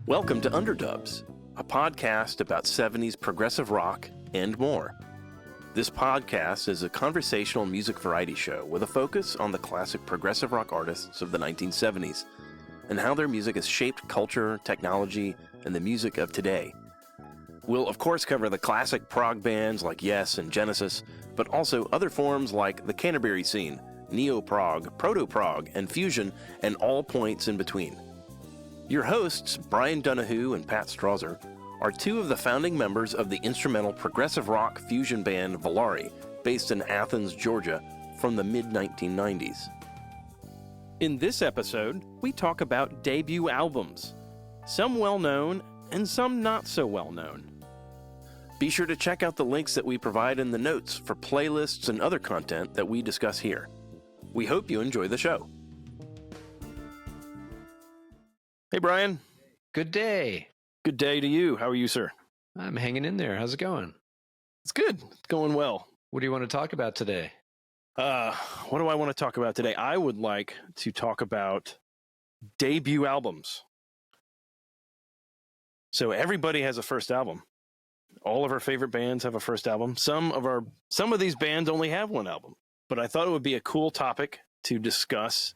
Welcome to Underdubs, a podcast about 70s progressive rock and more. This podcast is a conversational music variety show with a focus on the classic progressive rock artists of the 1970s and how their music has shaped culture, technology, and the music of today. We'll, of course, cover the classic prog bands like Yes and Genesis, but also other forms like the Canterbury scene, neo-prog, proto-prog, and fusion, and all points in between. Your hosts, Brian Donahue and Pat Strawser, are two of the founding members of the instrumental progressive rock fusion band Volare, based in Athens, Georgia, from the mid-1990s. In this episode, we talk about debut albums, some well-known and some not so well-known. Be sure to check out the links that we provide in the notes for playlists and other content that we discuss here. We hope you enjoy the show. Hey, Brian. Good day. Good day to you. How are you, sir? I'm hanging in there. How's it going? It's good. It's going well. What do you want to talk about today? What do I want to talk about today? I would like to talk about debut albums. So everybody has a first album. All of our favorite bands have a first album. Some of these bands only have one album. But I thought it would be a cool topic to discuss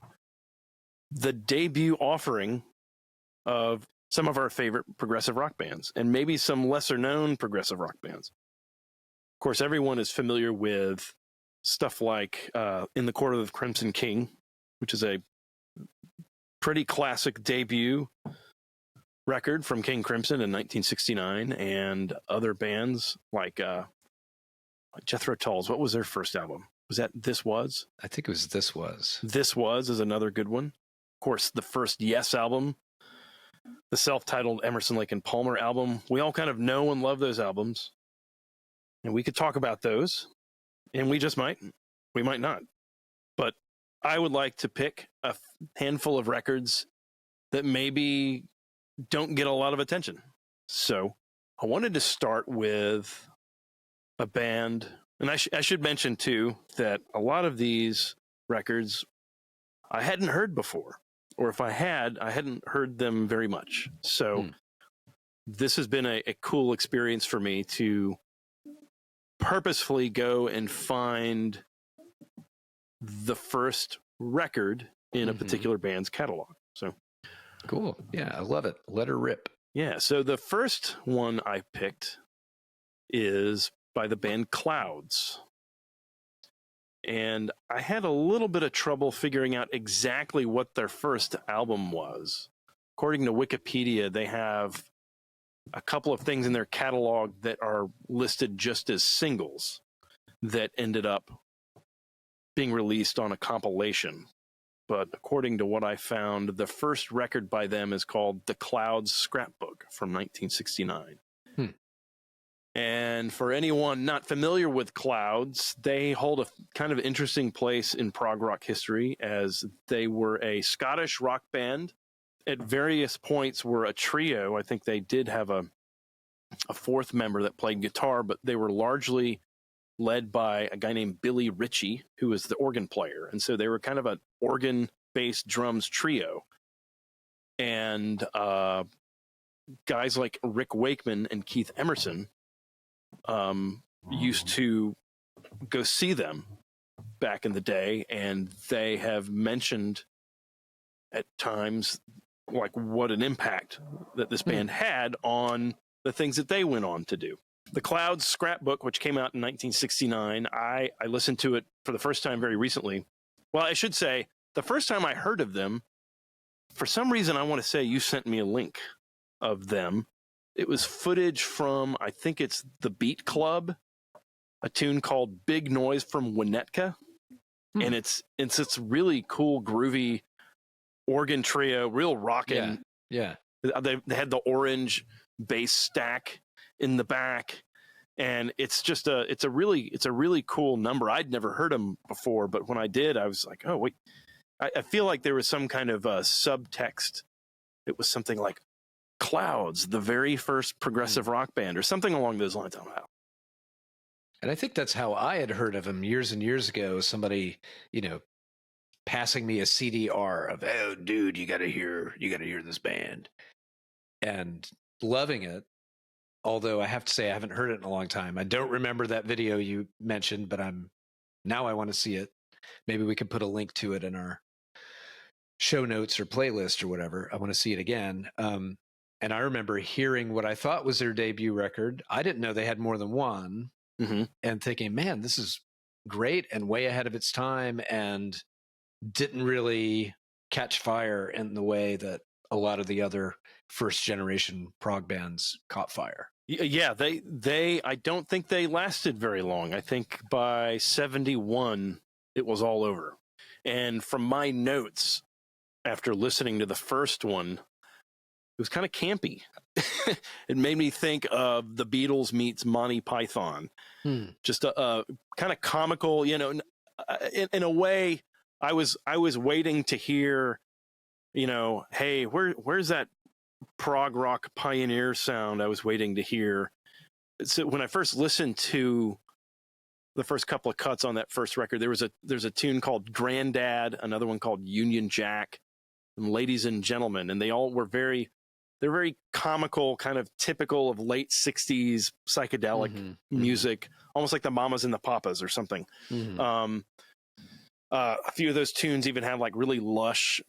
the debut offering of some of our favorite progressive rock bands, and maybe some lesser known progressive rock bands. Of course, everyone is familiar with stuff like In the Court of the Crimson King, which is a pretty classic debut record from King Crimson in 1969, and other bands like Jethro Tull's. What was their first album? Was that This Was? I think it was This Was. This Was is another good one. Of course, the first Yes album, the self-titled Emerson, Lake and Palmer album. We all kind of know and love those albums. And we could talk about those. And we just might. We might not. But I would like to pick a handful of records that maybe don't get a lot of attention. So I wanted to start with a band. And I should mention, too, that a lot of these records I hadn't heard before. Or if I hadn't heard them very much. So this has been a cool experience for me to purposefully go and find the first record in a particular band's catalog. So cool. Yeah, I love it. Let her rip. Yeah, so the first one I picked is by the band Clouds. And I had a little bit of trouble figuring out exactly what their first album was. According to Wikipedia, they have a couple of things in their catalog that are listed just as singles that ended up being released on a compilation. But according to what I found, the first record by them is called The Clouds Scrapbook from 1969. And for anyone not familiar with Clouds, they hold a kind of interesting place in prog rock history, as they were a Scottish rock band. At various points were a trio. I think they did have a fourth member that played guitar, but they were largely led by a guy named Billy Ritchie, who was the organ player. And so they were kind of an organ-based drums trio. And guys like Rick Wakeman and Keith Emerson used to go see them back in the day, and they have mentioned at times like what an impact that this band had on the things that they went on to do. The Clouds Scrapbook, which came out in 1969, I listened to it for the first time very recently. Well, I should say, the first time I heard of them, for some reason I want to say you sent me a link of them. It was footage from, I think it's The Beat Club, a tune called Big Noise from Winnetka. And it's really cool, groovy organ trio, real rockin'. Yeah. They had the orange bass stack in the back. And it's just it's a really cool number. I'd never heard them before, but when I did, I was like, oh, wait. I feel like there was some kind of subtext. It was something like, Clouds, the very first progressive rock band, or something along those lines. I don't know. And I think that's how I had heard of him years and years ago. Somebody, passing me a CDR of, oh, dude, you gotta hear this band. and loving it. Although I have to say I haven't heard it in a long time. I don't remember that video you mentioned, but now I want to see it. Maybe we could put a link to it in our show notes or playlist or whatever. I want to see it again. And I remember hearing what I thought was their debut record. I didn't know they had more than one, and thinking, man, this is great and way ahead of its time, and didn't really catch fire in the way that a lot of the other first generation prog bands caught fire. Yeah, they I don't think they lasted very long. I think by 71 it was all over. And from my notes after listening to the first one, it was kind of campy. It made me think of the Beatles meets Monty Python. Just a kind of comical, in a way. I was waiting to hear, hey, where's that prog rock pioneer sound I was waiting to hear. So when I first listened to the first couple of cuts on that first record, there's a tune called Granddad, another one called Union Jack, and Ladies and Gentlemen, and they all were they're very comical, kind of typical of late 60s psychedelic music, almost like the Mamas and the Papas or something. A few of those tunes even have like really lush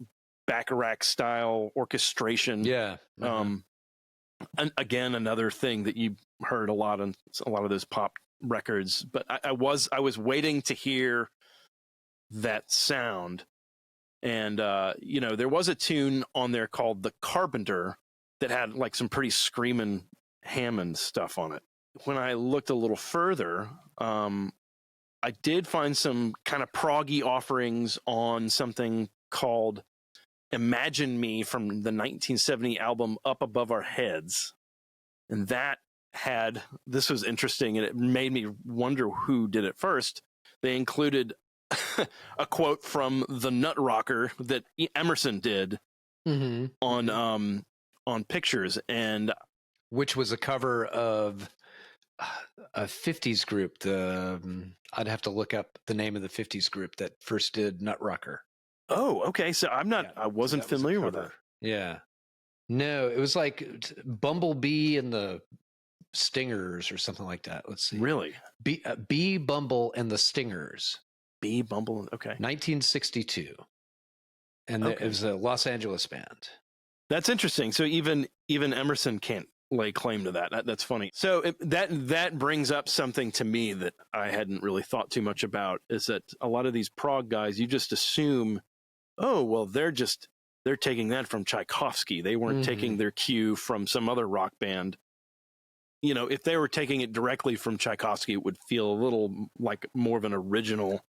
Bacharach style orchestration. Yeah. And again, another thing that you heard a lot on a lot of those pop records, but I was waiting to hear that sound. And, there was a tune on there called The Carpenter that had like some pretty screaming Hammond stuff on it. When I looked a little further, I did find some kind of proggy offerings on something called Imagine Me from the 1970 album Up Above Our Heads. And this was interesting, and it made me wonder who did it first. They included a quote from the Nut Rocker that Emerson did on Pictures, and which was a cover of a 50s group. I'd have to look up the name of the 50s group that first did Nut Rocker. Oh, okay. So I wasn't familiar with that. Yeah. No, it was like Bumblebee and the Stingers or something like that. Let's see. Really? Bee Bumble and the Stingers. Bee Bumble. Okay. 1962. And it was a Los Angeles band. That's interesting. So even Emerson can't lay claim to that. That's funny. So that brings up something to me that I hadn't really thought too much about, is that a lot of these prog guys, you just assume, oh, well, they're taking that from Tchaikovsky. They weren't taking their cue from some other rock band. If they were taking it directly from Tchaikovsky, it would feel a little like more of an original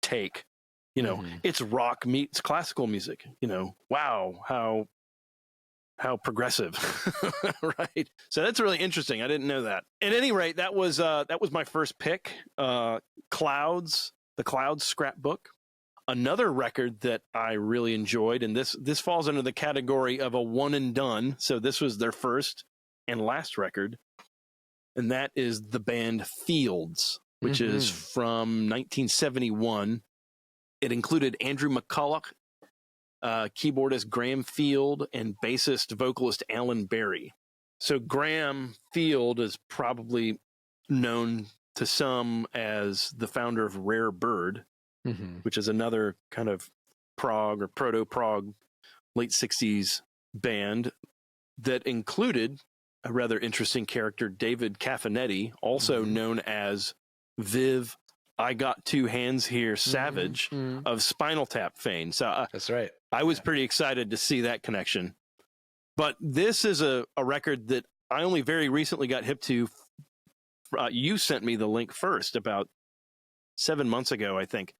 take. It's rock meets classical music. Wow, how progressive. Right? So that's really interesting. I didn't know that. At any rate, that was my first pick. The Clouds Scrapbook. Another record that I really enjoyed, and this falls under the category of a one and done. So this was their first and last record, and that is the band Fields, which is from 1971. It included Andrew McCulloch, keyboardist Graham Field, and bassist vocalist Alan Berry. So Graham Field is probably known to some as the founder of Rare Bird, which is another kind of prog or proto-prog late 60s band that included a rather interesting character, David Caffanetti, also known as Viv I Got Two Hands Here Savage of Spinal Tap fame. So that's right. I was pretty excited to see that connection. But this is a record that I only very recently got hip to. You sent me the link first about 7 months ago, I think.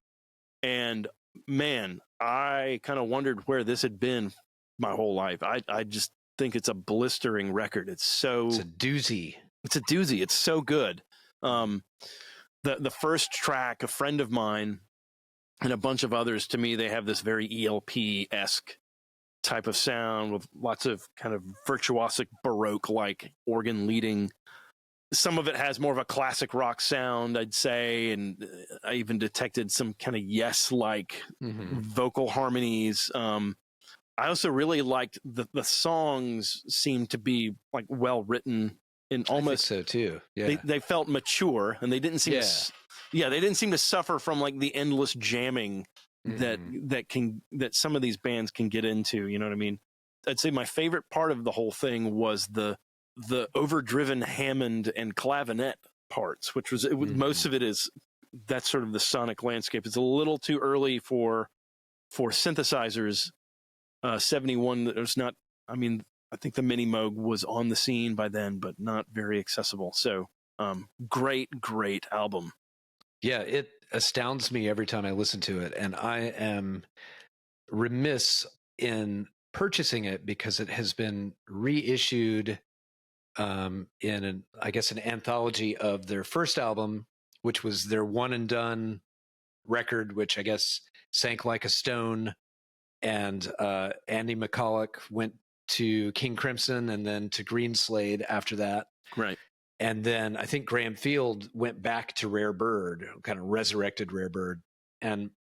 And man, I kind of wondered where this had been my whole life. I just think it's a blistering record. It's a doozy. It's so good. The first track, A Friend of Mine, and a bunch of others, to me, they have this very ELP-esque type of sound with lots of kind of virtuosic Baroque-like organ leading. Some of it has more of a classic rock sound, I'd say, and I even detected some kind of Yes-like vocal harmonies. I also really liked the songs seemed to be like well written and almost I think so too. Yeah. they felt mature, and they didn't seem they didn't seem to suffer from like the endless jamming that that some of these bands can get into. You know what I mean? I'd say my favorite part of the whole thing was the overdriven Hammond and clavinet parts, which was most of it is that's sort of the sonic landscape. It's a little too early for synthesizers. 71, there's not, I mean, I think the Mini Moog was on the scene by then, but not very accessible. So great album. Yeah, it astounds me every time I listen to it, and I am remiss in purchasing it because it has been reissued in I guess an anthology of their first album, which was their one and done record, which I guess sank like a stone. And Andy McCulloch went to King Crimson and then to Greenslade after that. Right. And then I think Graham Field went back to Rare Bird, kind of resurrected Rare Bird. And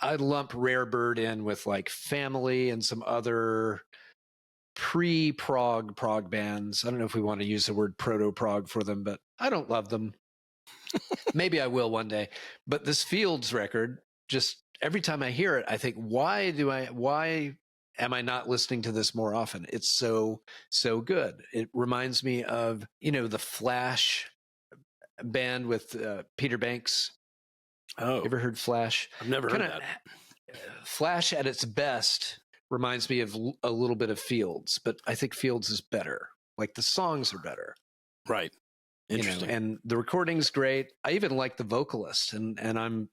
I'd lump Rare Bird in with like Family and some other pre-Prog bands. I don't know if we want to use the word proto-Prog for them, but I don't love them. Maybe I will one day. But this Fields record, just every time I hear it, I think, why am I not listening to this more often? It's so good. It reminds me of, the Flash band with Peter Banks. Oh, you ever heard Flash? I've never heard that. Flash at its best reminds me of a little bit of Fields, but I think Fields is better. Like the songs are better. Right. Interesting. And the recording's great. I even like the vocalist, and I'm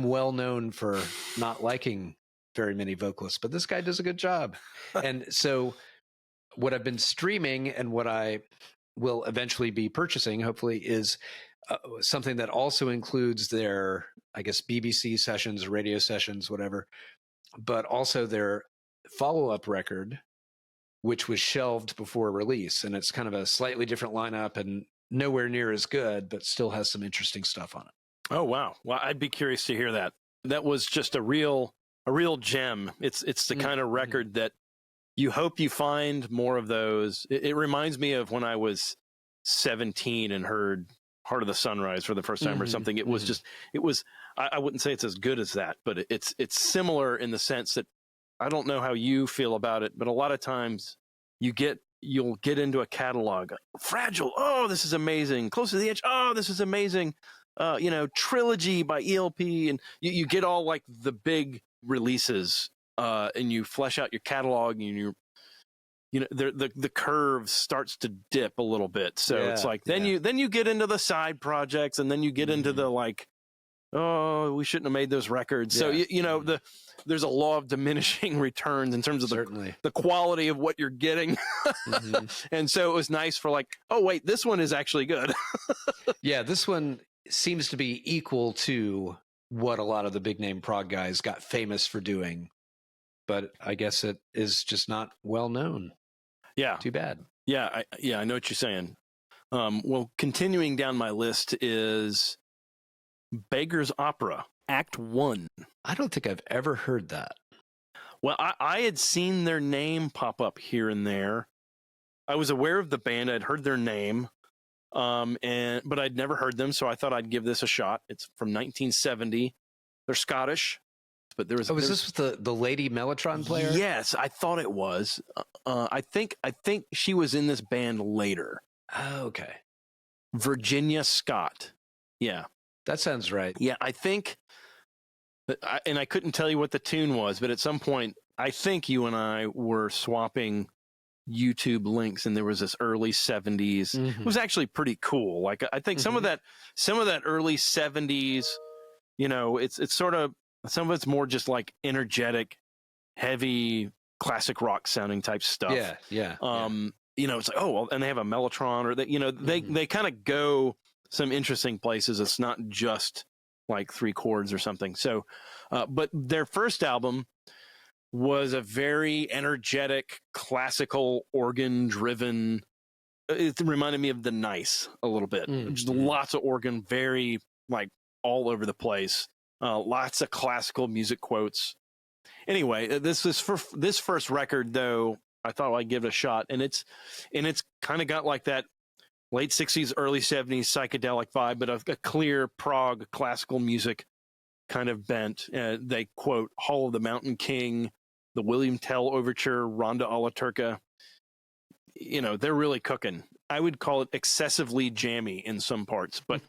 well known for not liking very many vocalists, but this guy does a good job. And so what I've been streaming and what I will eventually be purchasing, hopefully, is something that also includes their, I guess, BBC sessions, radio sessions, whatever, but also their follow-up record, which was shelved before release. And it's kind of a slightly different lineup and nowhere near as good, but still has some interesting stuff on it. Oh, wow. Well, I'd be curious to hear that. That was just a real gem. It's the kind of record that you hope you find more of those. It reminds me of when I was 17 and heard Heart of the Sunrise for the first time or something. It was I wouldn't say it's as good as that, but it's similar in the sense that I don't know how you feel about it, but a lot of times you'll get into a catalog. Fragile. Oh, this is amazing. Close to the Edge. Oh, this is amazing. Trilogy by ELP, and you get all like the big releases, and you flesh out your catalog, and the curve starts to dip a little bit. So it's like then you get into the side projects, and then you get into the like, oh, we shouldn't have made those records. So there's a law of diminishing returns in terms of the quality of what you're getting. And so it was nice for like, oh wait, this one is actually good. Yeah, this one seems to be equal to what a lot of the big name prog guys got famous for doing, but I guess it is just not well known. Yeah. Too bad. Yeah. I know what you're saying. Well, continuing down my list is Beggar's Opera, Act 1. I don't think I've ever heard that. Well, I had seen their name pop up here and there. I was aware of the band. I'd heard their name. But I'd never heard them, so I thought I'd give this a shot. It's from 1970. They're Scottish, but there was. Oh, is this with the lady Mellotron player? Yes, I thought it was. I think she was in this band later. Oh, okay. Virginia Scott. Yeah, that sounds right. Yeah, I think. And I couldn't tell you what the tune was, but at some point, I think you and I were swapping YouTube links, and there was this early 70s. It was actually pretty cool. Like I think some of that early 70s, it's sort of, some of it's more just like energetic, heavy classic rock sounding type stuff. Yeah. It's like, oh well, and they have a Mellotron, or they kind of go some interesting places. It's not just like three chords or something. So but their first album was a very energetic, classical, organ-driven. It reminded me of The Nice a little bit. Just lots of organ, very like all over the place. Lots of classical music quotes, Anyway, this is for this first record, though. I thought I'd give it a shot, and it's kind of got like that late 60s, early 70s psychedelic vibe, but a clear prog classical music kind of bent. They quote Hall of the Mountain King, the William Tell Overture, Ronda alla Turca. They're really cooking. I would call it excessively jammy in some parts, but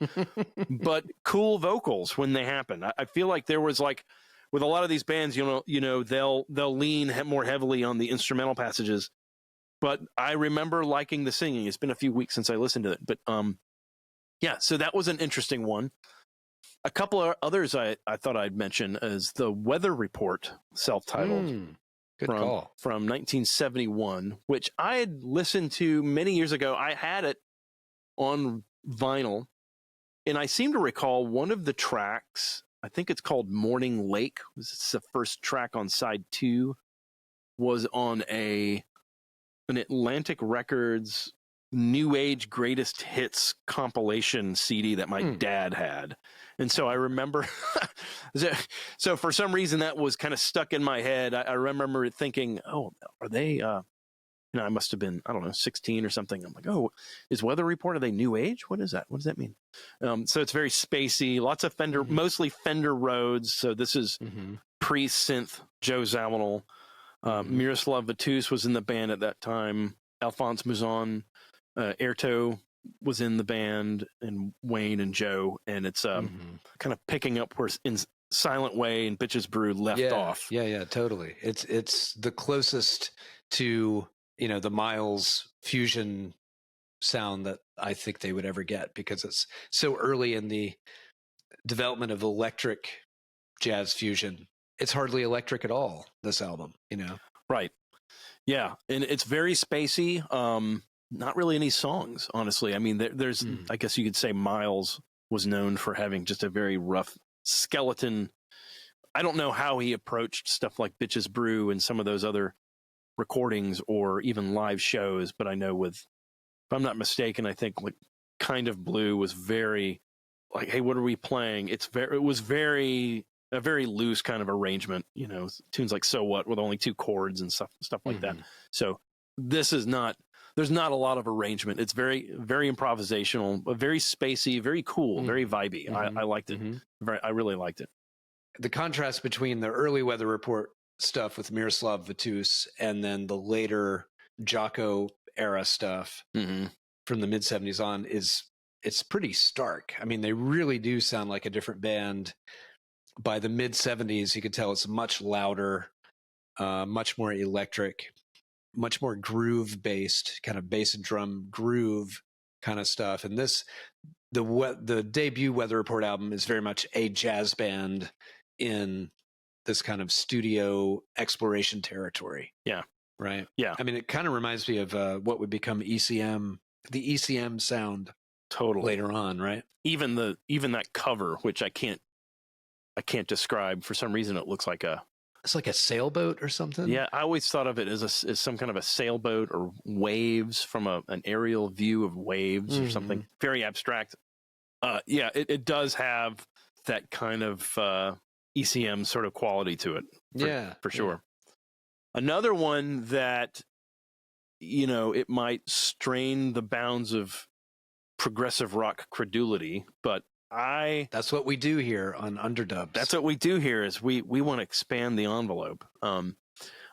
but cool vocals when they happen. I feel like there was like with a lot of these bands, they'll lean more heavily on the instrumental passages. But I remember liking the singing. It's been a few weeks since I listened to it. But yeah, so that was an interesting one. A couple of others I thought I'd mention is the Weather Report, self-titled. Good call. From 1971, which I had listened to many years ago. I had it on vinyl, and I seem to recall one of the tracks, I think it's called Morning Lake. It's the first track on side 2, was on an Atlantic Records New Age Greatest Hits compilation CD that my dad had. And so I remember, so for some reason that was kind of stuck in my head. I remember thinking, oh, are they, I must have been, I don't know, 16 or something. I'm like, oh, is Weather Report, are they New Age? What is that? What does that mean? So it's very spacey, lots of Fender, mostly Fender Rhodes. So this is pre-synth Joe Zawinul. Miroslav Vitus was in the band at that time. Alphonse Mouzon, Airto was in the band, and Wayne and Joe. And it's kind of picking up where in Silent Way and Bitches Brew left off. Yeah, totally. It's the closest to, the Miles fusion sound that I think they would ever get, because it's so early in the development of electric jazz fusion. It's hardly electric at all, this album, Right. Yeah. And it's very spacey. Not really any songs, honestly. I mean, there's, I guess you could say Miles was known for having just a very rough skeleton. I don't know how he approached stuff like Bitches Brew and some of those other recordings or even live shows. But I know if I'm not mistaken, I think like Kind of Blue was very like, hey, what are we playing? It was a very loose kind of arrangement, tunes like So What with only 2 chords and stuff like that. So there's not a lot of arrangement. It's very, very improvisational, very spacey, very cool, very vibey. I liked it. I really liked it. The contrast between the early Weather Report stuff with Miroslav Vitus and then the later Jocko era stuff from the mid-70s on it's pretty stark. I mean, they really do sound like a different band. By the mid-70s, you could tell it's much louder, much more electric, much more groove-based, kind of bass and drum groove kind of stuff. And the debut Weather Report album is very much a jazz band in this kind of studio exploration territory. Yeah. Right? Yeah. I mean, it kind of reminds me of what would become ECM, the ECM sound totally later on, right? Even that cover, which I can't describe. For some reason, it looks like it's like a sailboat or something. Yeah, I always thought of it as some kind of a sailboat or waves from an aerial view of waves or something very abstract. Yeah, it does have that kind of ECM sort of quality to it. For sure. Another one that it might strain the bounds of progressive rock credulity, but that's what we do here on Underdubs. That's what we do here is we want to expand the envelope.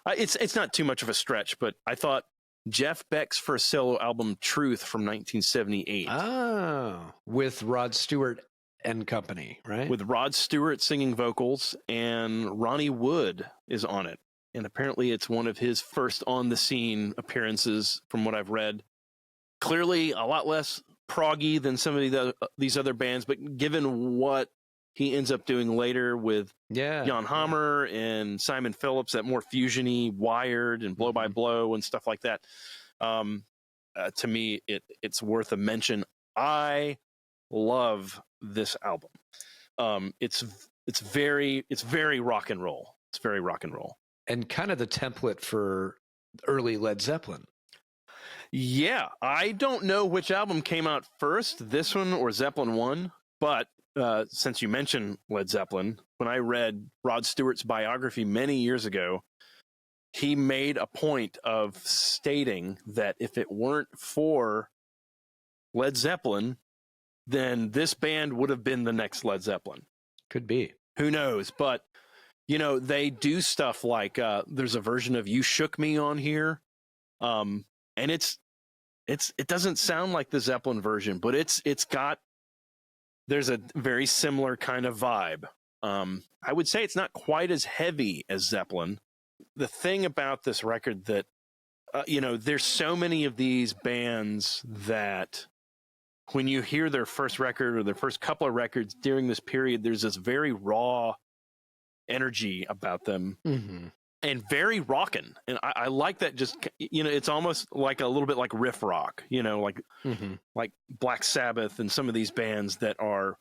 It's not too much of a stretch, but I thought Jeff Beck's first solo album, Truth, from 1978. Oh, with Rod Stewart and company, right? With Rod Stewart singing vocals, and Ronnie Wood is on it. And apparently it's one of his first on-the-scene appearances, from what I've read. Clearly a lot less proggy than some of these other bands, but given what he ends up doing later with Jan Hammer and Simon Phillips, that more fusiony, Wired and Blow by Blow and stuff like that, to me it's worth a mention. I love this album. It's very rock and roll. It's very rock and roll, and kind of the template for early Led Zeppelin. Yeah, I don't know which album came out first, this one or Zeppelin 1, but since you mentioned Led Zeppelin, when I read Rod Stewart's biography many years ago, he made a point of stating that if it weren't for Led Zeppelin, then this band would have been the next Led Zeppelin. Could be. Who knows? But, they do stuff like there's a version of You Shook Me on here. And it doesn't sound like the Zeppelin version, but there's a very similar kind of vibe. I would say it's not quite as heavy as Zeppelin. The thing about this record that, there's so many of these bands that when you hear their first record or their first couple of records during this period, there's this very raw energy about them. Mm-hmm. And very rockin'. And I like that. Just, it's almost like a little bit like riff rock, like Black Sabbath and some of these bands that are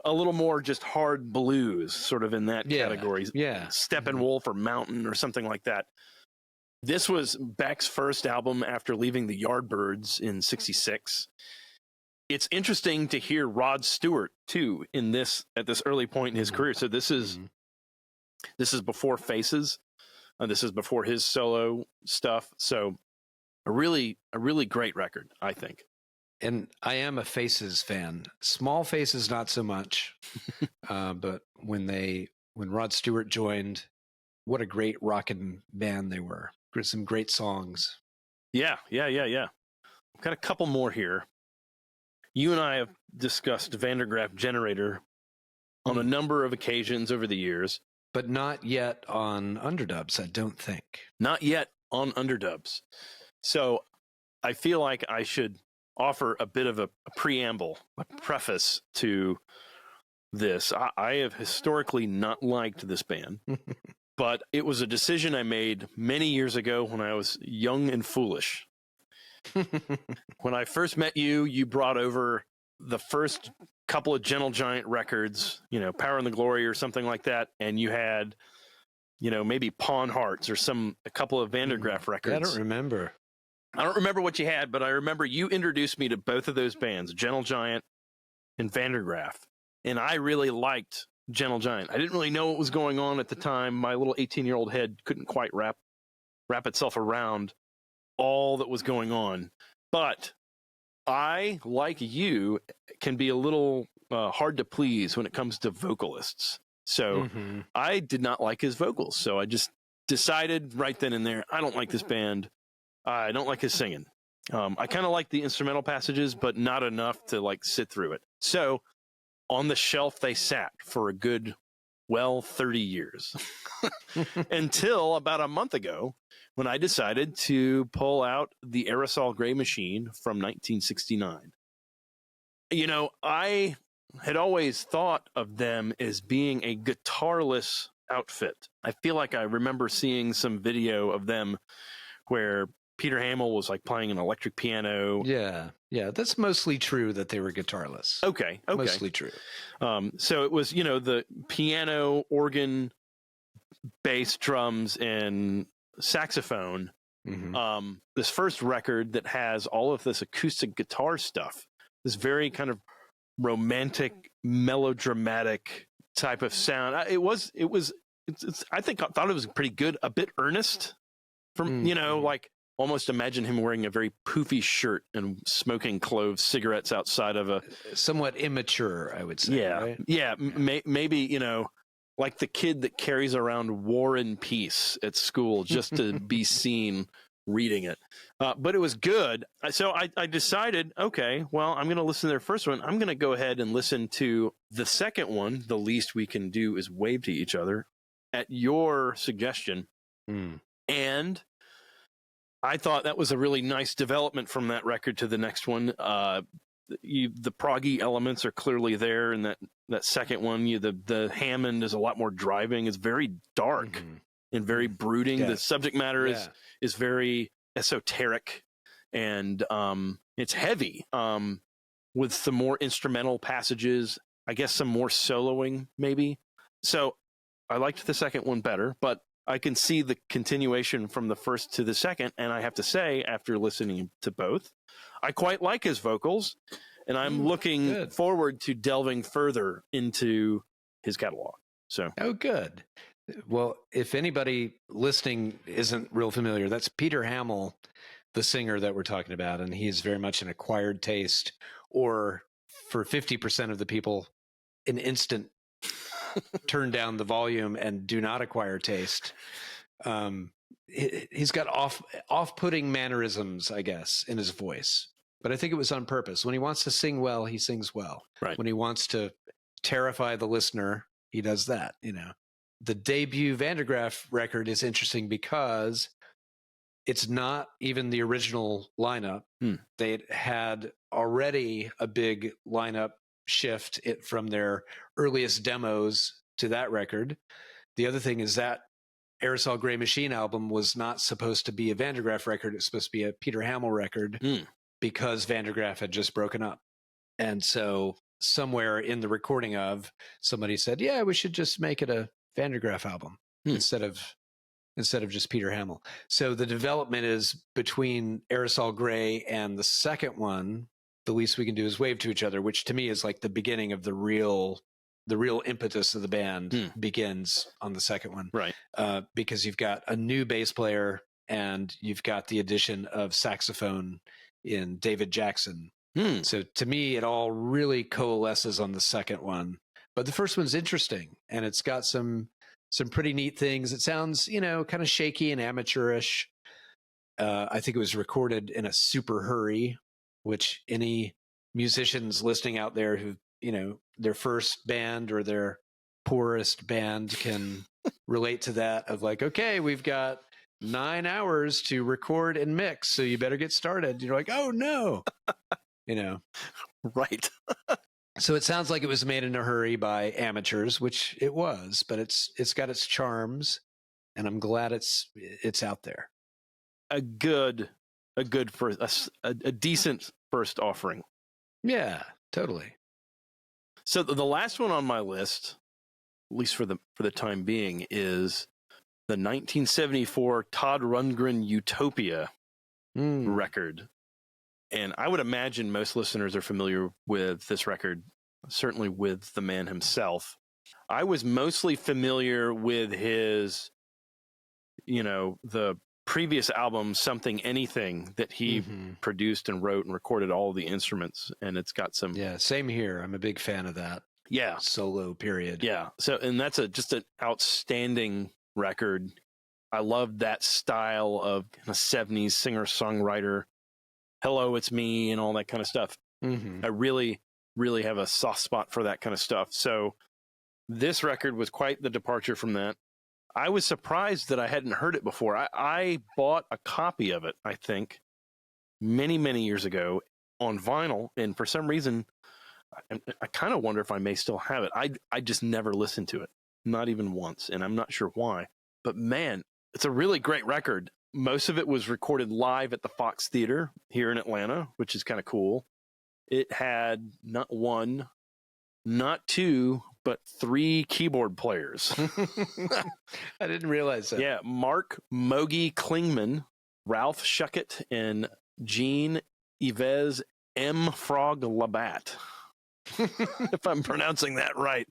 a little more just hard blues, sort of in that category. Yeah. Steppenwolf or Mountain or something like that. This was Beck's first album after leaving the Yardbirds in '66. It's interesting to hear Rod Stewart too at this early point in his career. So this is before Faces. This is before his solo stuff. So a really great record, I think. And I am a Faces fan. Small Faces, not so much. But when Rod Stewart joined, what a great rockin' band they were. Some great songs. Yeah. I've got a couple more here. You and I have discussed Van der Graaf Generator on a number of occasions over the years. But not yet on Underdubs, I don't think. Not yet on Underdubs. So I feel like I should offer a bit of a preamble, a preface to this. I have historically not liked this band, but it was a decision I made many years ago when I was young and foolish. When I first met you, you brought over the first couple of Gentle Giant records, Power and the Glory or something like that, and you had, maybe Pawn Hearts or a couple of Van der Graaf records. I don't remember what you had, but I remember you introduced me to both of those bands, Gentle Giant and Van der Graaf, and I really liked Gentle Giant. I didn't really know what was going on at the time. My little 18-year-old head couldn't quite wrap itself around all that was going on, but I, like you, can be a little hard to please when it comes to vocalists. So I did not like his vocals. So I just decided right then and there, I don't like this band. I don't like his singing. I kind of like the instrumental passages, but not enough to sit through it. So on the shelf they sat for a good, 30 years until about a month ago, when I decided to pull out the Aerosol Gray Machine from 1969. I had always thought of them as being a guitarless outfit. I feel like I remember seeing some video of them where Peter Hamill was playing an electric piano. Yeah, that's mostly true that they were guitarless. Okay. Mostly true. So it was, the piano, organ, bass, drums, and saxophone. This first record that has all of this acoustic guitar stuff, this very kind of romantic, melodramatic type of sound. I thought it was pretty good, a bit earnest from, almost imagine him wearing a very poofy shirt and smoking clove cigarettes outside of a somewhat immature, I would say. Right? Maybe, like the kid that carries around War and Peace at school just to be seen reading it. But it was good. So I decided, okay, well, I'm going to listen to their first one. I'm going to go ahead and listen to the second one. The least we can do is wave to each other at your suggestion. And I thought that was a really nice development from that record to the next one. The proggy elements are clearly there in that second one. The Hammond is a lot more driving. It's very dark and very brooding. The subject matter is very esoteric, and it's heavy with some more instrumental passages. I guess some more soloing maybe. So I liked the second one better, but I can see the continuation from the first to the second, and I have to say, after listening to both, I quite like his vocals, and I'm looking forward to delving further into his catalog. So, oh, good. Well, if anybody listening isn't real familiar, that's Peter Hamill, the singer that we're talking about, and he's very much an acquired taste, or for 50% of the people, an instant turn down the volume and do not acquire taste. He's got off-putting mannerisms, I guess, in his voice, but I think it was on purpose. When he wants to sing well, he sings well. Right. When he wants to terrify the listener, he does that. The debut Van der Graaf record is interesting because it's not even the original lineup. They had already a big lineup shift from their earliest demos to that record. The other thing is that Aerosol Gray Machine album was not supposed to be a Van der Graaf record. It was supposed to be a Peter Hamill record because Van der Graaf had just broken up. And so somewhere in the recording of, somebody said, yeah, we should just make it a Van der Graaf album instead of just Peter Hamill. So the development is between Aerosol Gray and the second one, The Least We Can Do Is Wave to Each Other, which to me is like the beginning of the real impetus of the band begins on the second one. Right. Because you've got a new bass player and you've got the addition of saxophone in David Jackson. So to me, it all really coalesces on the second one. But the first one's interesting, and it's got some pretty neat things. It sounds, kind of shaky and amateurish. I think it was recorded in a super hurry, which any musicians listening out there who, their first band or their poorest band can relate to that of like, okay, we've got 9 hours to record and mix, so you better get started. You're like, oh no, Right. So it sounds like it was made in a hurry by amateurs, which it was, but it's got its charms, and I'm glad it's out there. A decent first offering. Yeah, totally. So the last one on my list, at least for the time being, is the 1974 Todd Rundgren Utopia record. And I would imagine most listeners are familiar with this record, certainly with the man himself. I was mostly familiar with his, the previous album, Something Anything, that he produced and wrote and recorded all the instruments. And it's got some... Yeah, same here. I'm a big fan of that. Yeah. Solo period. Yeah. So, and that's just an outstanding record. I love that style of a 70s singer-songwriter. Hello, it's me, and all that kind of stuff. I really, really have a soft spot for that kind of stuff. So this record was quite the departure from that. I was surprised that I hadn't heard it before. I bought a copy of it, I think, many, many years ago on vinyl, and for some reason, I kind of wonder if I may still have it. I just never listened to it, not even once, and I'm not sure why. But man, it's a really great record. Most of it was recorded live at the Fox Theater here in Atlanta, which is kind of cool. It had not one, not two, but 3 keyboard players. I didn't realize that. Yeah, Mark Mogi Klingman, Ralph Schuckett, and Jean Yves M. Frog Labatt. If I'm pronouncing that right.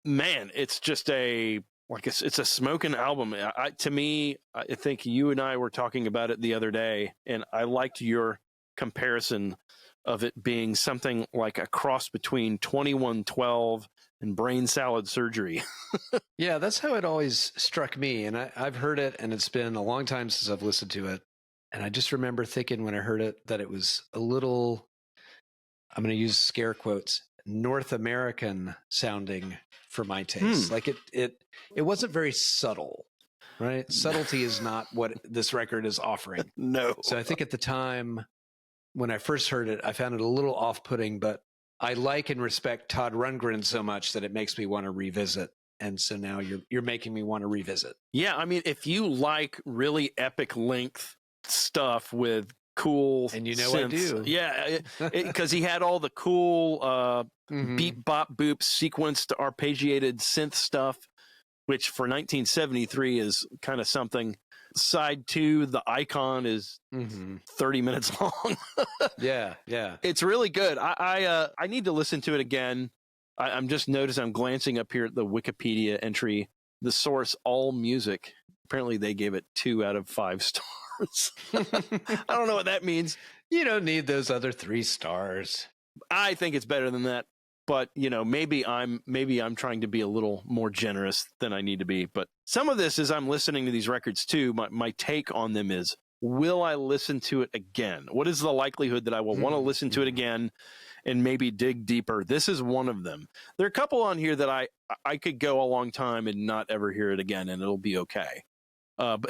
Man, it's just it's a smoking album. To me, I think you and I were talking about it the other day, and I liked your comparison of it being something like a cross between 2112 and Brain Salad Surgery. Yeah, that's how it always struck me. And I've heard it, and it's been a long time since I've listened to it. And I just remember thinking when I heard it that it was a little, I'm going to use scare quotes, North American sounding for my taste. Like it wasn't very subtle, right? Subtlety is not what this record is offering. No. So I think at the time when I first heard it, I found it a little off-putting, but I like and respect Todd Rundgren so much that it makes me want to revisit. And so now you're making me want to revisit. Yeah, I mean, if you like really epic length stuff with cool and synths, I do. Yeah, because he had all the cool beep bop boop sequenced arpeggiated synth stuff, which for 1973 is kind of something. Side 2, the icon is 30 minutes long. Yeah. It's really good. I need to listen to it again. I'm just noticing, I'm glancing up here at the Wikipedia entry, the source, All Music. Apparently they gave it 2 out of 5 stars. I don't know what that means. You don't need those other 3 stars. I think it's better than that. But, maybe I'm trying to be a little more generous than I need to be. But some of this, as I'm listening to these records too, my take on them is, will I listen to it again? What is the likelihood that I will want to listen to it again and maybe dig deeper? This is one of them. There are a couple on here that I could go a long time and not ever hear it again, and it'll be okay. But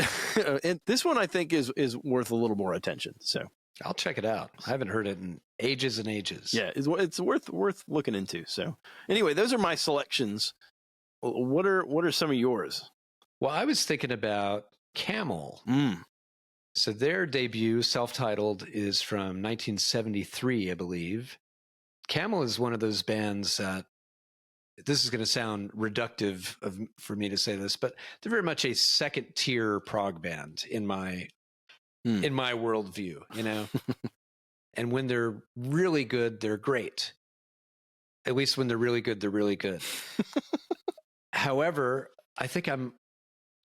and this one I think is worth a little more attention. So I'll check it out. I haven't heard it in ages and ages. yeah, it's worth looking into. So anyway, those are my selections. What are some of yours? Well, I was thinking about Camel. So their debut, self-titled, is from 1973, I believe. Camel is one of those bands that, this is going to sound reductive for me to say this, but they're very much a second-tier prog band in my worldview, And when they're really good, they're great. At least when they're really good, they're really good. However, I think I'm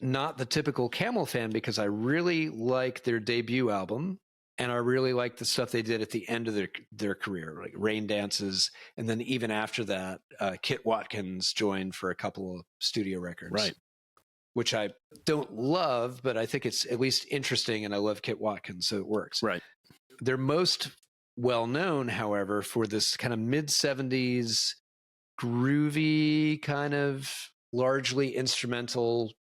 not the typical Camel fan because I really like their debut album, and I really like the stuff they did at the end of their career, like Rain Dances, and then even after that, Kit Watkins joined for a couple of studio records, right? Which I don't love, but I think it's at least interesting, and I love Kit Watkins, so it works. Right. They're most well known, however, for this kind of mid-70s groovy kind of largely instrumental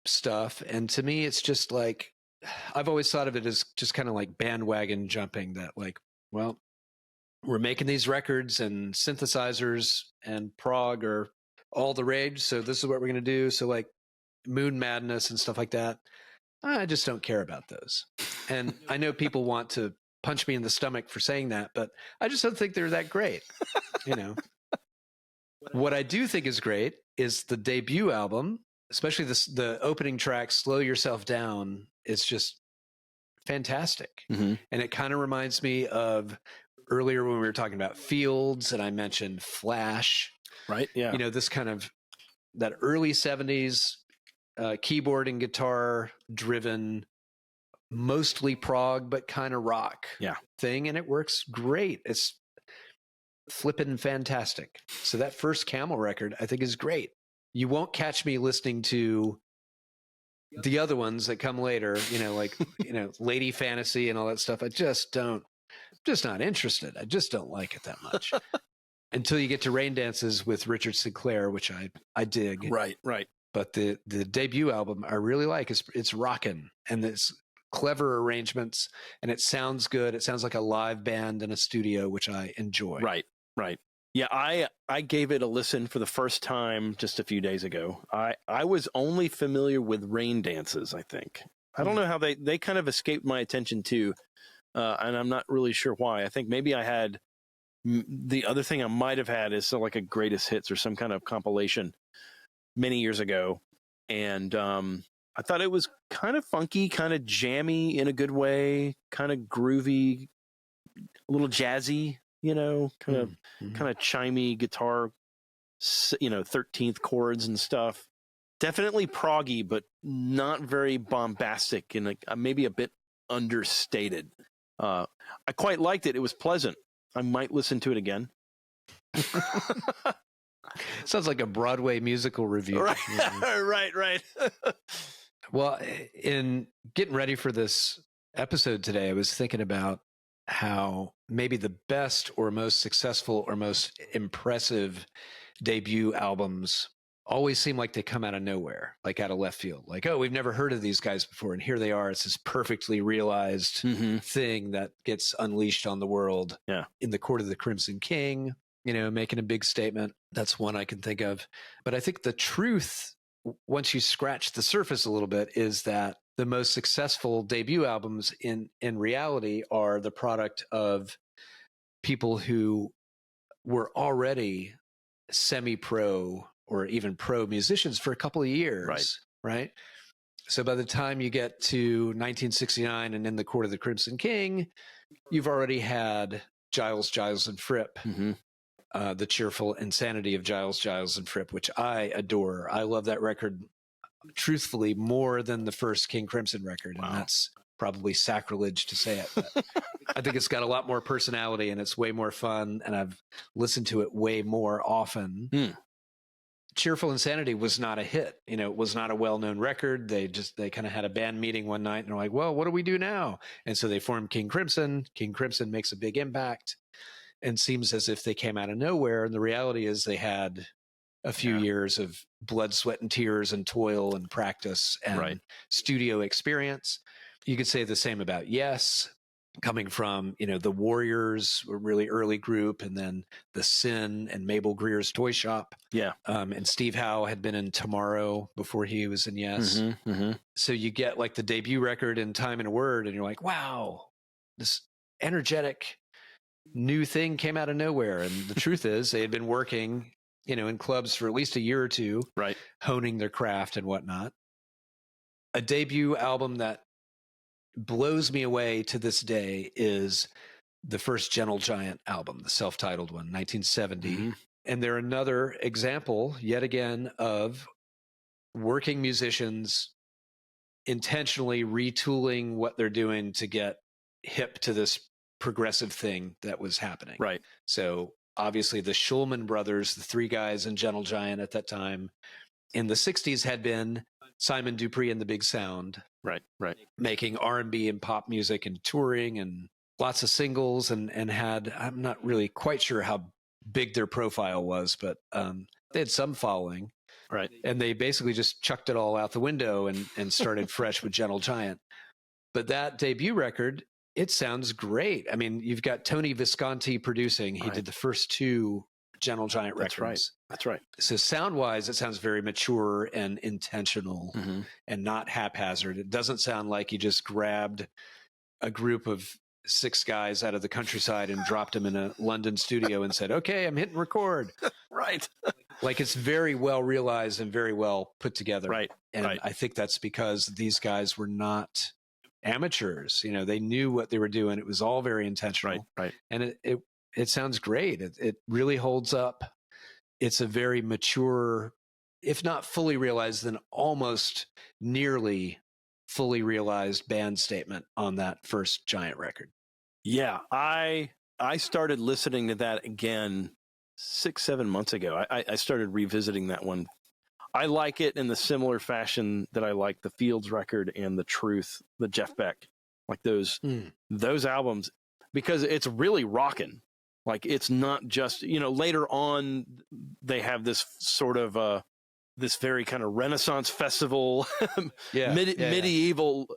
stuff. And to me, it's just like, I've always thought of it as just kind of like bandwagon jumping, that like, well, we're making these records and synthesizers and prog are all the rage, so this is what we're going to do. So like Moon Madness and stuff like that, I just don't care about those. And I know people want to punch me in the stomach for saying that, but I just don't think they're that great. What I do think is great is the debut album, especially the opening track, Slow Yourself Down, is just fantastic. And it kind of reminds me of earlier when we were talking about Fields and I mentioned Flash. Right, yeah. This kind of that early 70s keyboard and guitar driven, mostly prog, but kind of rock thing. And it works great. It's flippin' fantastic. So that first Camel record, I think, is great. You won't catch me listening to the other ones that come later, Lady Fantasy and all that stuff. I'm just not interested. I just don't like it that much. Until you get to Rain Dances with Richard Sinclair, which I dig. Right. But the debut album I really like. It's rockin', and it's clever arrangements, and it sounds good. It sounds like a live band in a studio, which I enjoy. Right. Yeah, I gave it a listen for the first time just a few days ago. I was only familiar with Rain Dances, I think. I don't know how they kind of escaped my attention too, and I'm not really sure why. I think maybe I had the other thing I might have had is like a greatest hits or some kind of compilation many years ago, and I thought it was kind of funky, kind of jammy in a good way, kind of groovy, a little jazzy, kind of chimey guitar, 13th chords and stuff. Definitely proggy, but not very bombastic and maybe a bit understated. I quite liked it. It was pleasant. I might listen to it again. Sounds like a Broadway musical review. Right. Right. Well, in getting ready for this episode today, I was thinking about how maybe the best or most successful or most impressive debut albums always seem like they come out of nowhere, like out of left field. Like, oh, we've never heard of these guys before, and here they are. It's this perfectly realized thing that gets unleashed on the world in the Court of the Crimson King, making a big statement. That's one I can think of. But I think the truth, once you scratch the surface a little bit, is that the most successful debut albums in reality are the product of people who were already semi-pro or even pro musicians for a couple of years, right? So by the time you get to 1969 and In the Court of the Crimson King, you've already had Giles, Giles and Fripp, The Cheerful Insanity of Giles, Giles and Fripp, which I adore. I love that record, truthfully, more than the first King Crimson record. And that's probably sacrilege to say it. But I think it's got a lot more personality and it's way more fun. And I've listened to it way more often. Cheerful Insanity was not a hit. You know, it was not a well-known record. They kind of had a band meeting one night and they're like, well, what do we do now? And so they formed King Crimson. King Crimson makes a big impact and seems as if they came out of nowhere. And the reality is they had a few years of blood, sweat, and tears and toil and practice and studio experience. You could say the same about Yes, coming from, you know, the Warriors, a really early group, and then the Sin and Mabel Greer's Toy Shop. Yeah. And Steve Howe had been in Tomorrow before he was in Yes. So you get like the debut record in Time and a Word, and you're like, wow, this energetic new thing came out of nowhere. And the truth is they had been working, you know, in clubs for at least a year or two, honing their craft and whatnot. A debut album that blows me away to this day is the first Gentle Giant album, the self-titled one, 1970. And they're another example, yet again, of working musicians intentionally retooling what they're doing to get hip to this progressive thing that was happening. So obviously the Shulman brothers, the three guys in Gentle Giant at that time in the 60s had been Simon Dupree and the Big Sound. Making R&B and pop music and touring and lots of singles and had, I'm not really quite sure how big their profile was, but they had some following. And they basically just chucked it all out the window and started fresh with Gentle Giant. But that debut record, it sounds great. I mean, you've got Tony Visconti producing. He did the first two Gentle Giant records. That's right. So sound-wise, it sounds very mature and intentional and not haphazard. It doesn't sound like you just grabbed a group of 6 guys out of the countryside and dropped them in a London studio and said, okay, I'm hitting record. Like it's very well realized and very well put together. And I think that's because these guys were not amateurs. You know, they knew what they were doing. It was all very intentional. And it sounds great. It really holds up. It's a very mature, if not fully realized, then almost nearly fully realized band statement on that first Giant record. Yeah, I started listening to that again 6-7 months ago. I started revisiting that one. I like it in the similar fashion that I like the Fields record and the Truth, the Jeff Beck, like those albums, because it's really rocking. Like it's not just, you know, later on they have this sort of this very kind of Renaissance festival, medieval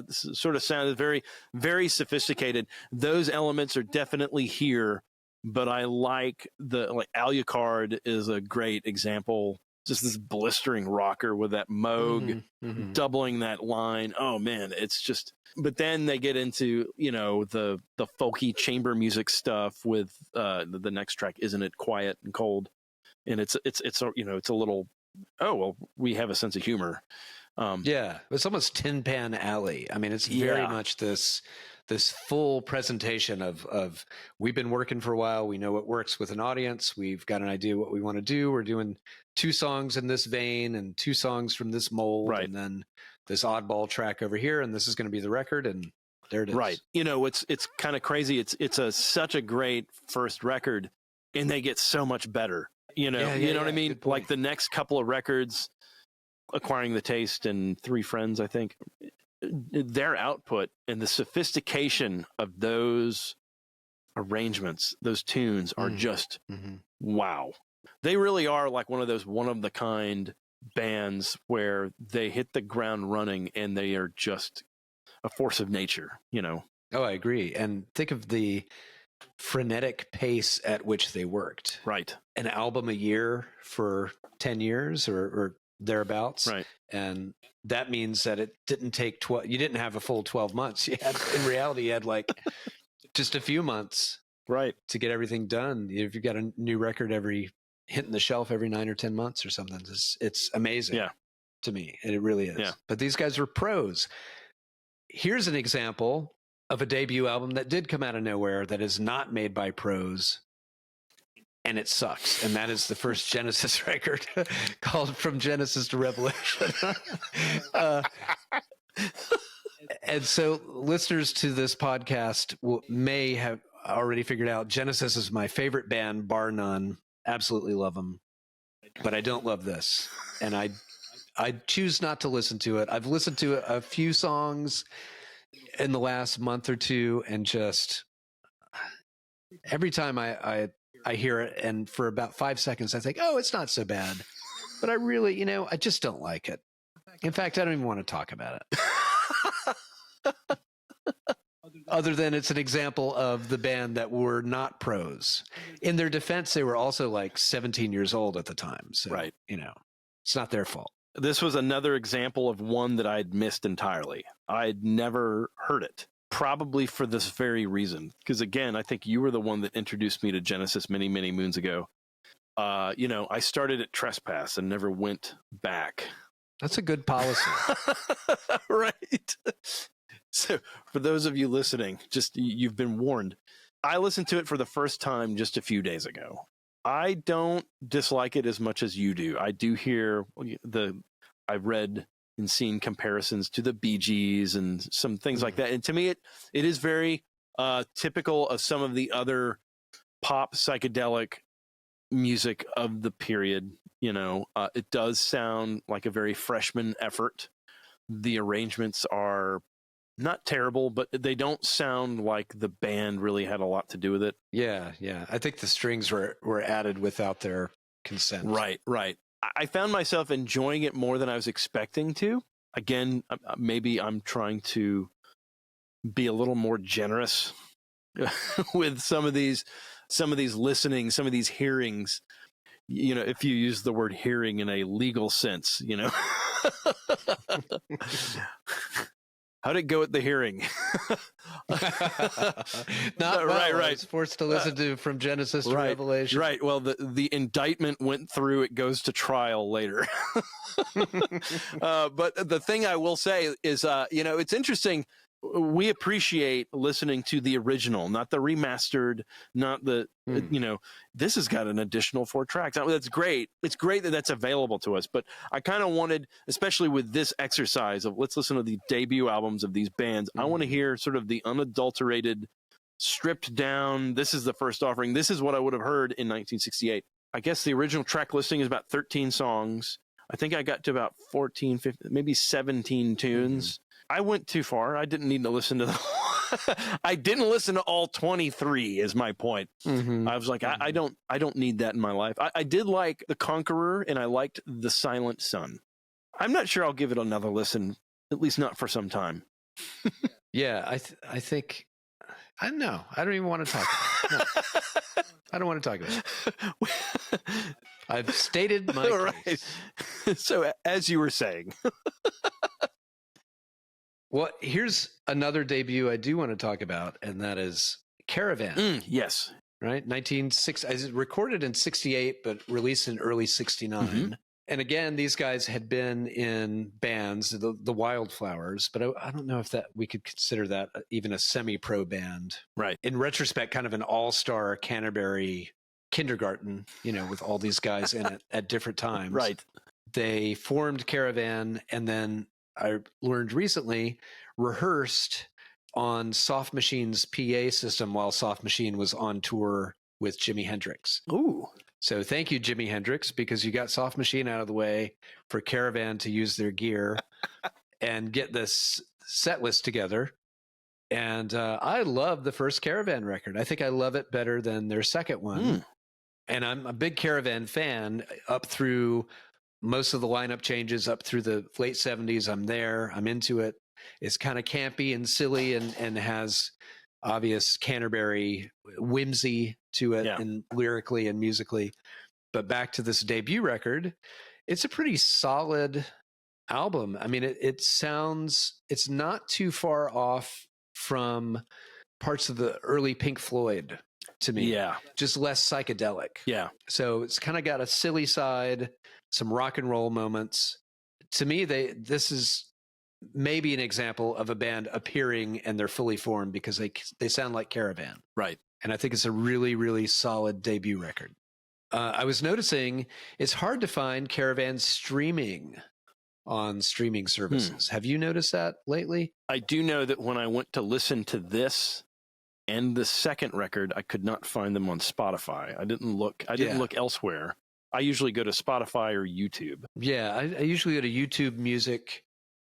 sort of sound, very, very sophisticated. Those elements are definitely here, but I like Alucard is a great example. Just this blistering rocker with that Moog doubling that line. Oh man, it's just. But then they get into, you know, the folky chamber music stuff with the next track, Isn't It Quiet and Cold, and it's you know, it's a little, oh well, we have a sense of humor. It's almost Tin Pan Alley. I mean, it's very much this full presentation of we've been working for a while. We know what works with an audience. We've got an idea what we want to do. We're doing 2 songs in this vein and 2 songs from this mold, and then this oddball track over here, and this is going to be the record, and there it is. You know, it's kind of crazy. It's such a great first record, and they get so much better. You know, you know what I mean? Like the next couple of records, Acquiring the Taste and 3 Friends, I think, their output and the sophistication of those arrangements, those tunes are just wow. They really are like one of those one-of-the-kind bands where they hit the ground running and they are just a force of nature, you know. Oh, I agree. And think of the frenetic pace at which they worked. An album a year for 10 years or thereabouts. And that means that it didn't take you didn't have a full 12 months. You had, in reality, you had like just a few months to get everything done. If you've got a new record hitting the shelf every 9 or 10 months or something, it's amazing. to me. It really is. Yeah. But these guys were pros. Here's an example of a debut album that did come out of nowhere that is not made by pros, and it sucks. And that is the first Genesis record called From Genesis to Revelation. And so listeners to this podcast may have already figured out Genesis is my favorite band, bar none. Absolutely love them. But I don't love this. And I choose not to listen to it. I've listened to a few songs in the last month or two, and just every time I hear it, and for about 5 seconds I think, oh, it's not so bad. But I really, I just don't like it. In fact, I don't even want to talk about it. Other than it's an example of the band that were not pros. In their defense, they were also like 17 years old at the time. So, right. It's not their fault. This was another example of one that I'd missed entirely. I'd never heard it, probably for this very reason. Because again, I think you were the one that introduced me to Genesis many, many moons ago. I started at Trespass and never went back. That's a good policy. Right. So for those of you listening, you've been warned. I listened to it for the first time just a few days ago. I don't dislike it as much as you do. I do hear I've read and seen comparisons to the Bee Gees and some things like that. And to me, it is very typical of some of the other pop psychedelic music of the period. It does sound like a very freshman effort. The arrangements are not terrible, but they don't sound like the band really had a lot to do with it. Yeah. I think the strings were added without their consent. Right. I found myself enjoying it more than I was expecting to. Again, maybe I'm trying to be a little more generous with some of these listening, some of these hearings. If you use the word hearing in a legal sense, How'd it go at the hearing? Not right. I was forced to listen to From Genesis to Revelation. Right. Well, the indictment went through. It goes to trial later. But the thing I will say is, it's interesting. We appreciate listening to the original, not the remastered, not the, this has got an additional 4 tracks. That's great. It's great that that's available to us. But I kind of wanted, especially with this exercise of let's listen to the debut albums of these bands, I want to hear sort of the unadulterated, stripped down, this is the first offering. This is what I would have heard in 1968. I guess the original track listing is about 13 songs. I think I got to about 14, 15, maybe 17 tunes. I went too far. I didn't need to listen to I didn't listen to all 23 is my point. I was like, I don't need that in my life. I did like The Conqueror, and I liked The Silent Sun. I'm not sure I'll give it another listen, at least not for some time. Yeah, I think, I don't know. I don't even want to talk about it. No, I don't want to talk about it. I've stated my case. So as you were saying. Well, here's another debut I do want to talk about, and that is Caravan. Yes. Right? 1960. I recorded in 68, but released in early 69. And again, these guys had been in bands, the Wildflowers, but I don't know if that we could consider that even a semi-pro band. Right. In retrospect, kind of an all-star Canterbury kindergarten, with all these guys in it at different times. Right. They formed Caravan, and then I learned recently, rehearsed on Soft Machine's PA system while Soft Machine was on tour with Jimi Hendrix. Ooh. So thank you, Jimi Hendrix, because you got Soft Machine out of the way for Caravan to use their gear and get this set list together. And I love the first Caravan record. I think I love it better than their second one. And I'm a big Caravan fan up through most of the lineup changes up through the late 70s. I'm there. I'm into it. It's kind of campy and silly and has obvious Canterbury whimsy to it and lyrically and musically. But back to this debut record, it's a pretty solid album. I mean, it's not too far off from parts of the early Pink Floyd to me. Yeah. Just less psychedelic. Yeah. So it's kind of got a silly side, some rock and roll moments, to me, this is maybe an example of a band appearing and they're fully formed because they sound like Caravan. Right. And I think it's a really, really solid debut record. I was noticing it's hard to find Caravan streaming on streaming services. Have you noticed that lately? I do know that when I went to listen to this and the second record, I could not find them on Spotify. I didn't look elsewhere. I usually go to Spotify or YouTube. Yeah, I usually go to YouTube Music.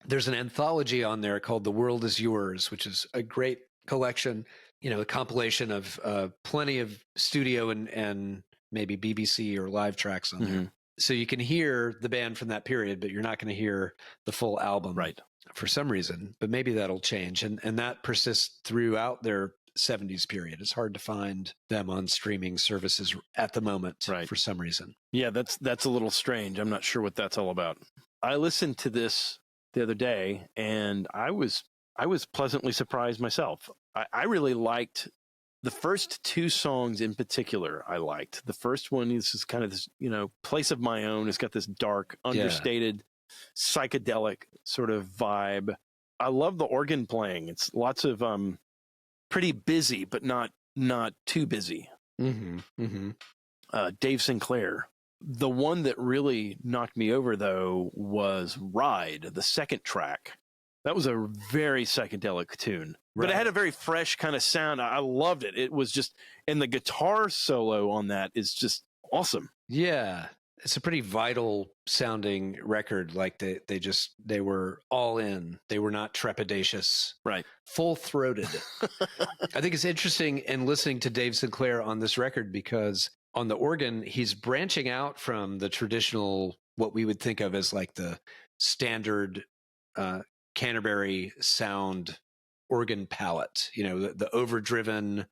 There's an anthology on there called The World Is Yours, which is a great collection, a compilation of plenty of studio and maybe BBC or live tracks on there. So you can hear the band from that period, but you're not going to hear the full album for some reason. But maybe that'll change. And that persists throughout their 70s period. It's hard to find them on streaming services at the moment for some reason. Yeah, that's a little strange. I'm not sure what that's all about. I listened to this the other day, and I was pleasantly surprised myself. I really liked the first two songs in particular. I liked the first one. This is kind of this, Place of My Own. It's got this dark, understated, psychedelic sort of vibe. I love the organ playing. It's lots of pretty busy, but not too busy. Dave Sinclair. The one that really knocked me over, though, was Ride, the second track. That was a very psychedelic tune, but it had a very fresh kind of sound. I loved it. It was just, and the guitar solo on that is just awesome. Yeah. It's a pretty vital sounding record. Like they were all in. They were not trepidatious. Right. Full throated. I think it's interesting in listening to Dave Sinclair on this record because on the organ, he's branching out from the traditional, what we would think of as like the standard Canterbury sound organ palette, the overdriven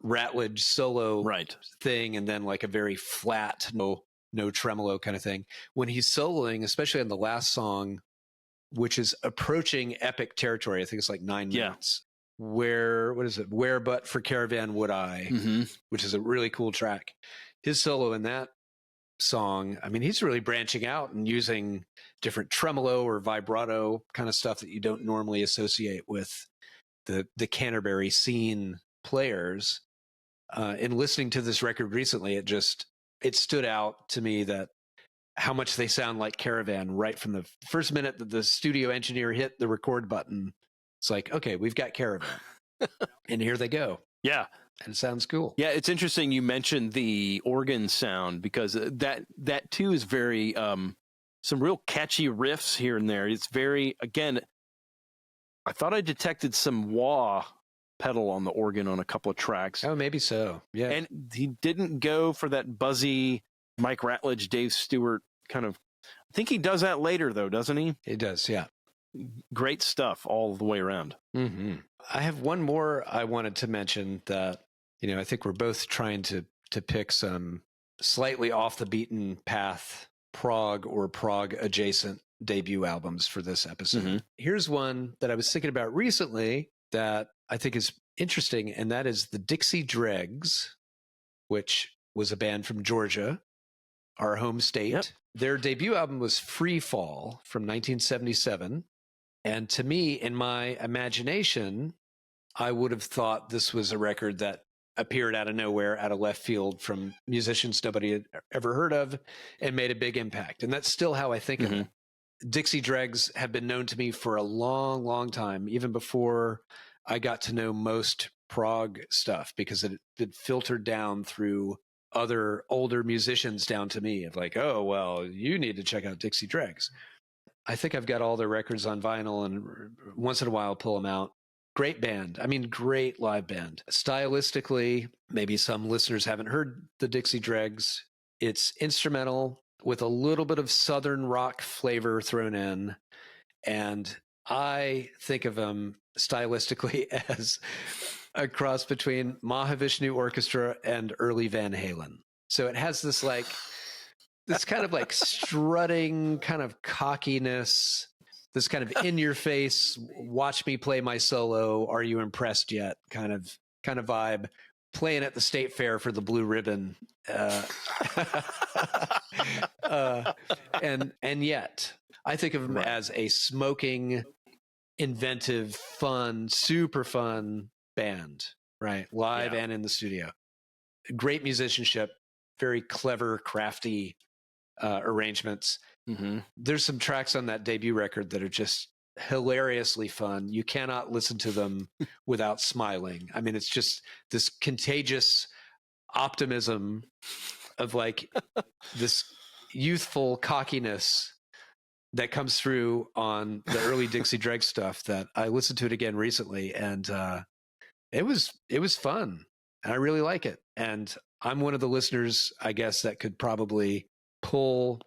Ratledge solo thing, and then like a very flat, no tremolo kind of thing. When he's soloing, especially on the last song, which is approaching epic territory, I think it's like 9 minutes. Where but for Caravan would I, which is a really cool track. His solo in that song, I mean, he's really branching out and using different tremolo or vibrato kind of stuff that you don't normally associate with the Canterbury scene players. In listening to this record recently, it stood out to me that how much they sound like Caravan right from the first minute that the studio engineer hit the record button. It's like, okay, we've got Caravan. And here they go. Yeah. And it sounds cool. Yeah, it's interesting you mentioned the organ sound because that too is very some real catchy riffs here and there. It's very, again, I thought I detected some wah pedal on the organ on a couple of tracks. Oh, maybe so. Yeah. And he didn't go for that buzzy Mike Ratledge, Dave Stewart kind of. I think he does that later though, doesn't he? He does, yeah. Great stuff all the way around. I have one more I wanted to mention that, I think we're both trying to pick some slightly off the beaten path prog or prog adjacent debut albums for this episode. Here's one that I was thinking about recently that I think is interesting, and that is the Dixie Dregs, which was a band from Georgia, our home state. Yep. Their debut album was Free Fall from 1977. And to me, in my imagination, I would have thought this was a record that appeared out of nowhere, out of left field from musicians nobody had ever heard of and made a big impact. And that's still how I think of it. Dixie Dregs have been known to me for a long, long time, even before I got to know most prog stuff, because it filtered down through other older musicians down to me of like, oh, well, you need to check out Dixie Dregs. I think I've got all their records on vinyl, and once in a while pull them out. Great band. I mean, great live band. Stylistically, maybe some listeners haven't heard the Dixie Dregs. It's instrumental with a little bit of Southern rock flavor thrown in. And I think of them stylistically as a cross between Mahavishnu Orchestra and early Van Halen. So it has this this kind of like strutting kind of cockiness, this kind of in your face, watch me play my solo, are you impressed yet kind of vibe, playing at the state fair for the blue ribbon. And yet I think of him as a smoking, inventive, fun, super fun band, right? Live and in the studio. Great musicianship, very clever, crafty arrangements. Mm-hmm. There's some tracks on that debut record that are just hilariously fun. You cannot listen to them without smiling. I mean, it's just this contagious optimism of like this youthful cockiness that comes through on the early Dixie Dregs stuff that I listened to it again recently, and it was fun, and I really like it. And I'm one of the listeners, I guess, that could probably pull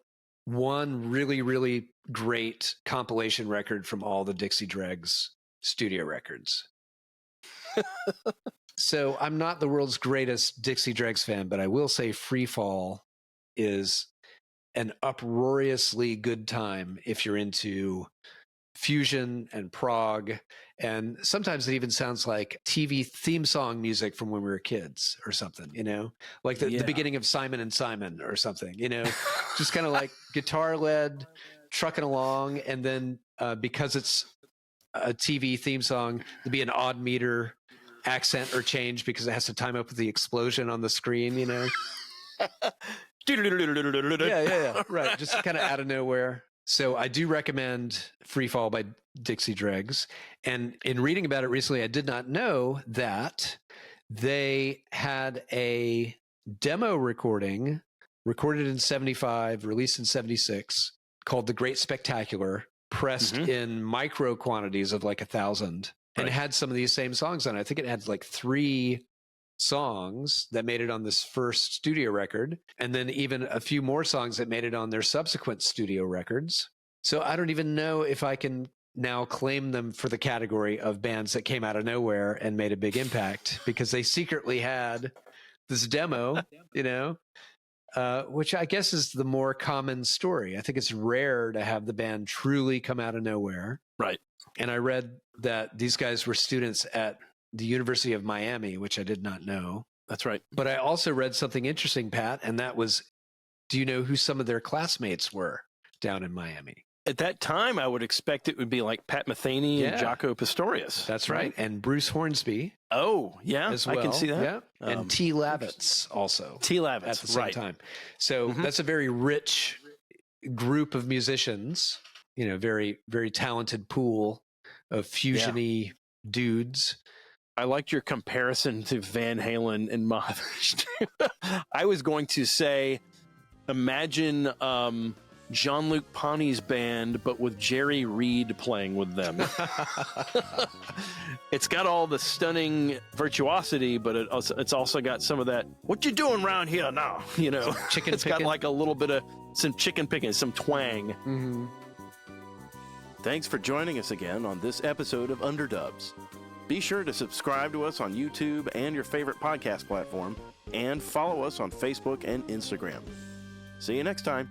one really, really great compilation record from all the Dixie Dregs studio records. So I'm not the world's greatest Dixie Dregs fan, but I will say Free Fall is an uproariously good time if you're into fusion and prog, and sometimes it even sounds like TV theme song music from when we were kids or something, you know, like the beginning of Simon and Simon or something, you know, just kind of like guitar led, trucking along, and then because it's a TV theme song, there'd be an odd meter accent or change because it has to time up with the explosion on the screen, you know. Yeah, right, just kind of out of nowhere. So I do recommend Free Fall by Dixie Dregs. And in reading about it recently, I did not know that they had a demo recorded in 75, released in 76, called The Great Spectacular, pressed in micro quantities of like 1,000. And it had some of these same songs on it. I think it had like 3 songs that made it on this first studio record, and then even a few more songs that made it on their subsequent studio records. So I don't even know if I can now claim them for the category of bands that came out of nowhere and made a big impact, because they secretly had this demo, you know, which I guess is the more common story. I think it's rare to have the band truly come out of nowhere. Right. And I read that these guys were students at the University of Miami, which I did not know. That's right. But I also read something interesting, Pat, and that was, do you know who some of their classmates were down in Miami? At that time, I would expect it would be like Pat Metheny and Jaco Pastorius. That's right. And Bruce Hornsby. Oh, yeah. As well. I can see that. Yeah. And T. Lavitz also. T. Lavitz. At the same time. So that's a very rich group of musicians, you know, very, very talented pool of fusiony dudes. I liked your comparison to Van Halen and Mothers. I was going to say, imagine Jean-Luc Ponty's band, but with Jerry Reed playing with them. It's got all the stunning virtuosity, but it's also got some of that, what you doing around here now? You know, it's got like a little bit of some chicken picking, some twang. Mm-hmm. Thanks for joining us again on this episode of Underdubs. Be sure to subscribe to us on YouTube and your favorite podcast platform, and follow us on Facebook and Instagram. See you next time.